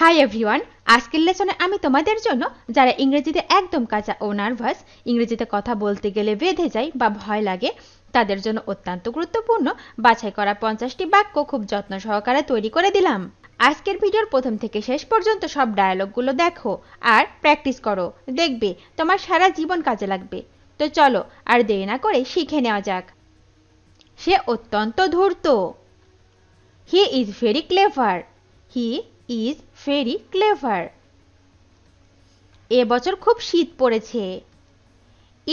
Hi everyone, আজকের লেসনে আমি তোমাদের জন্য যারা ইংরেজিতে একদম কাঁচা ও নার্ভাস, ইংরেজিতে কথা বলতে গেলে বেঁধে যায় বা ভয় লাগে, তাদের জন্য অত্যন্ত গুরুত্বপূর্ণ বাছাই করা 50টি বাক্য খুব যত্ন সহকারে তৈরি করে দিলাম। আজকের ভিডিওর প্রথম থেকে শেষ পর্যন্ত সব ডায়ালগগুলো দেখো আর প্র্যাকটিস করো, দেখবে তোমার সারা জীবন কাজে লাগবে। তো চলো আর দেরি না করে শিখে নেওয়া যাক। সে অত্যন্ত ধূর্ত। He is very clever. He is very clever. এবছর খুব শীত পড়েছে।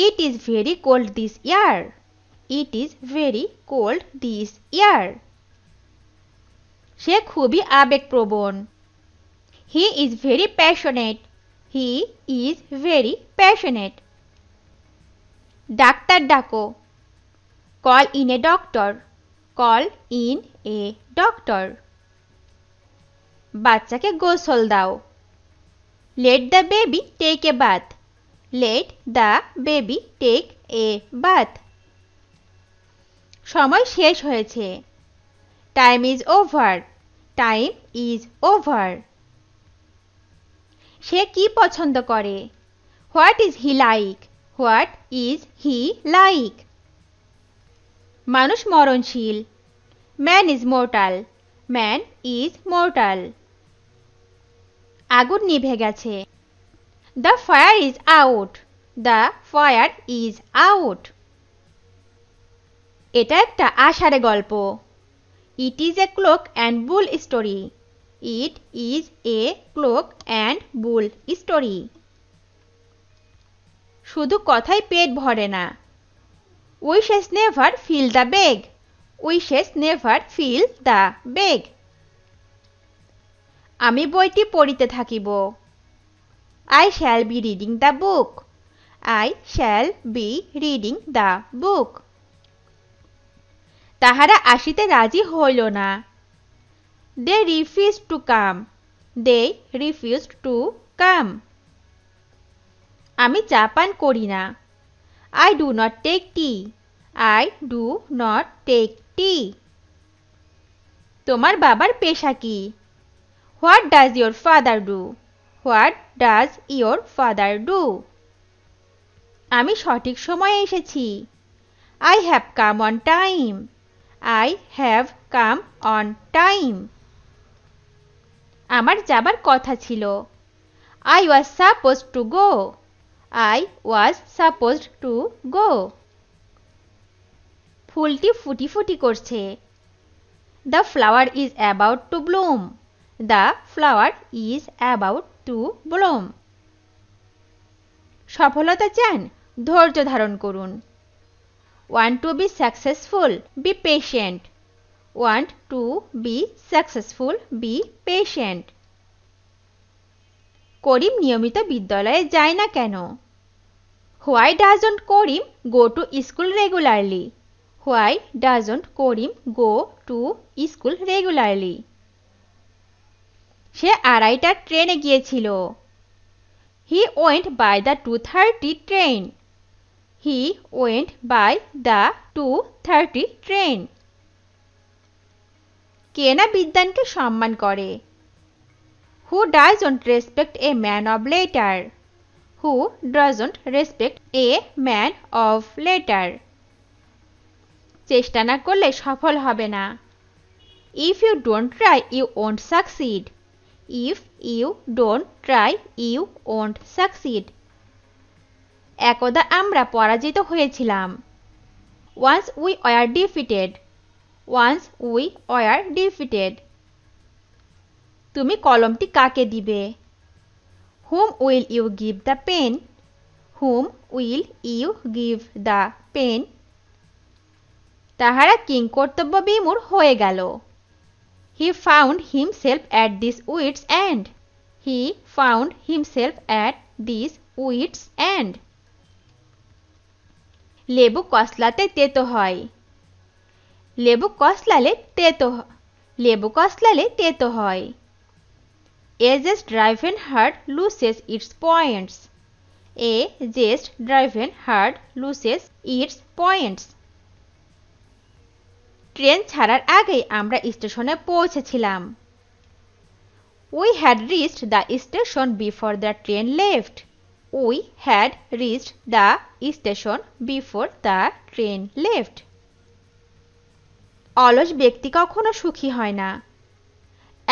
It is very cold this year. It is very cold this year. সে খুবই আবেগপ্রবণ। He is very passionate. He is very passionate. Doctor ডাকো। Call in a doctor. Call in a doctor. বাচ্চাকে গোসল দাও। Let the baby take a bath. Let the baby take a bath. সময় শেষ হয়েছে। Time is over. Time is over. সে কি পছন্দ করে? What is he like? What is he like? মানুষ মরণশীল। Man is mortal. Man is mortal. আগুন নিভে গেছে। The fire is out. The fire is out. এটা একটা আষাঢ়ে গল্প। It is a cloak and bull story. It is a cloak and bull story. শুধু কথাই পেট ভরে না। Wishes never fill the bag. Wishes never fill the bag. আমি বইটি পড়িতে থাকিব। I shall be reading the book. I shall be reading the book. তাহারা আসিতে রাজি হইল না। They refused to come. They refused to come. আমি চা পান করি না। I do not take tea. I do not take tea. তোমার বাবার পেশা কি? What does your father do? What does your father do? আমি সঠিক সময়ে এসেছি। I have come on time. I have come on time. আমার যাবার কথা ছিল। I was supposed to go. I was supposed to go. ফুলটি ফুটি ফুটি করছে। The flower is about to bloom. The flower is about to bloom. সফলতা চান? ধৈর্য ধারণ করুন। Want to be successful? Be patient. Want to be successful? Be patient. করিম নিয়মিত বিদ্যালয়ে যায় না কেন? Why doesn't Karim go to school regularly? Why doesn't Karim go to school regularly? সে 2:30টার ট্রেনে গিয়েছিল। He went by the 2:30 train. He went by the 2:30 train. কে না বিদ্বানকে সম্মান করে? Who doesn't respect a man of letter? Who doesn't respect a man of letter? চেষ্টা না করলে সফল হবে না। If you don't try, you won't succeed. If you don't try, you won't succeed. একদা আমরা পরাজিত হয়েছিলাম। Once we were defeated. Once we were defeated. তুমি কলমটি কাকে দিবে? Whom will you give the pen? Whom will you give the pen? তাহারা কিংকর্তব্য বিমূঢ় হয়ে গেল। He found himself at this wit's end. He found himself at this wit's end. লেবু কসলাতে তেতো হয়। লেবু কসলালে তেতো হয়। A zest driven heart loses its points. A zest driven heart loses its points. Train ছাড়ার আগেই আমরা স্টেশনে পৌঁছেছিলাম। We had reached the station before the train left. We had reached the station before the train left. অলস ব্যক্তি কখনো সুখী হয় না।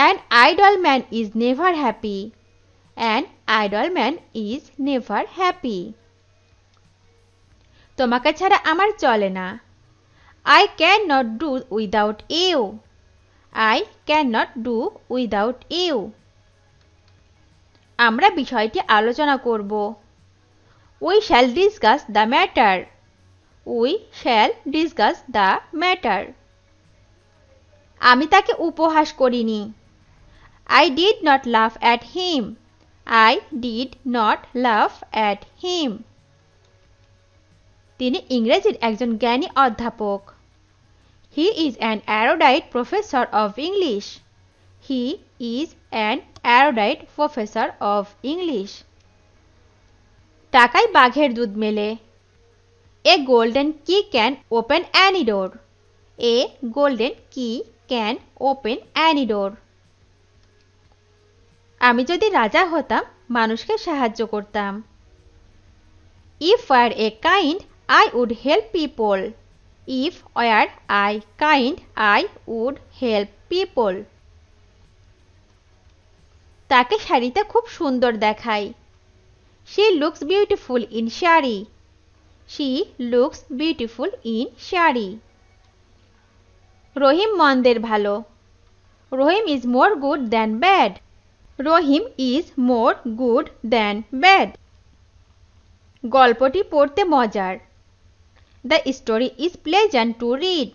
An idle man is never happy. An idle man is never happy. তোমাকে ছাড়া আমার চলে না। I cannot do without you. I cannot do without you. আমরা বিষয়টি আলোচনা করব। We shall discuss the matter. We shall discuss the matter. আমি তাকে উপহাস করিনি। I did not laugh at him. I did not laugh at him. তিনি ইংরেজির একজন জ্ঞানী অধ্যাপক। He is an erudite professor of English. He is an erudite professor of English. টাকায় বাঘের দুধ মেলে। A golden key can open any door. A golden key can open any door. আমি যদি রাজা হতাম মানুষকে সাহায্য করতাম। If I were a kind, I would help people. If I were kind, I would help people. তাকে শাড়িতে খুব সুন্দর দেখায়। She looks beautiful in shari. She looks beautiful in shari. রহিম মন্দের ভালো। Rohim is more good than bad. Rohim is more good than bad. গল্পটি পড়তে মজার। The story is pleasant to read.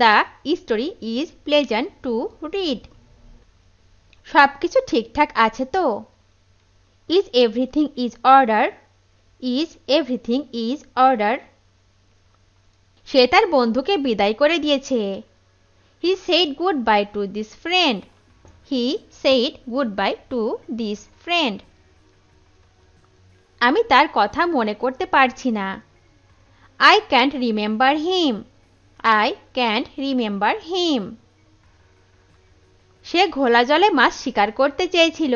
The story is pleasant to read. সবকিছু ঠিকঠাক আছে তো? Is everything is order? Is everything is order? সে তার বন্ধুকে বিদায় করে দিয়েছে। He said goodbye to this friend. He said goodbye to this friend. আমি তার কথা মনে করতে পারছি না। I can't remember him. I can't remember him. সে ঘোলা জলে মাছ শিকার করতে চেয়েছিল।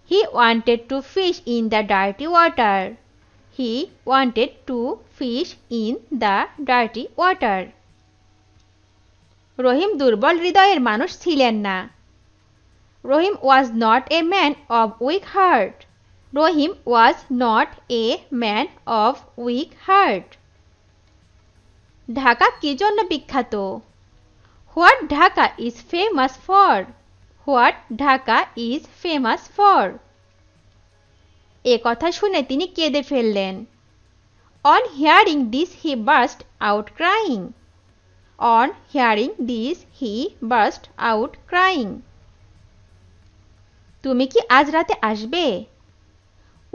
He wanted to fish in the dirty water. He wanted to fish in the dirty water. রহিম দুর্বল হৃদয়ের মানুষ ছিলেন না। Rohim was not a man of weak heart. Rohim was not a man of weak heart. Dhaka কি জন্য বিখ্যাত? What Dhaka is famous for? What Dhaka is famous for? এ কথা শুনে তিনি কেঁদে ফেললেন। On hearing this he burst out crying. On hearing this he burst out crying. তুমি কি আজ রাতে আসবে?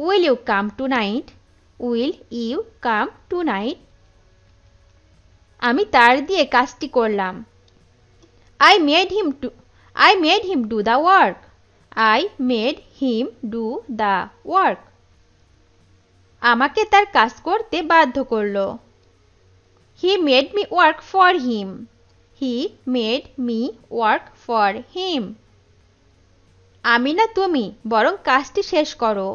Will you come tonight? Will you come tonight? আমি তার দিয়ে কাজটি করলাম। I made him do the work. I made him do the work. আমাকে তার কাজ করতে বাধ্য করলো। He made me work for him. He made me work for him. আমি না তুমি বরং কাজটি শেষ করো।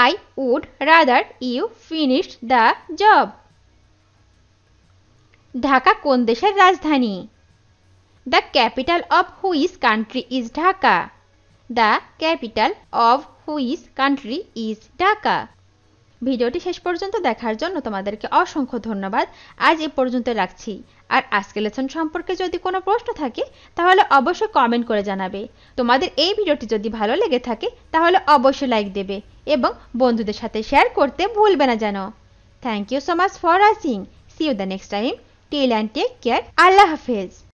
I would rather you finished the job. Dhaka কোন দেশের রাজধানী? The capital of which country is Dhaka? The capital of which country is Dhaka? ভিডিওটি শেষ পর্যন্ত দেখার জন্য তোমাদেরকে অসংখ্য ধন্যবাদ। আজ এ পর্যন্ত রাখছি। আর আজকের লেসন সম্পর্কে যদি কোনো প্রশ্ন থাকে তাহলে অবশ্যই কমেন্ট করে জানাবে। তোমাদের এই ভিডিওটি যদি ভালো লেগে থাকে তাহলে অবশ্যই লাইক দেবে এবং বন্ধুদের সাথে শেয়ার করতে ভুলবে না যেন। Thank you so much for watching. See you the next time. Till and take care. আল্লাহ হাফেজ।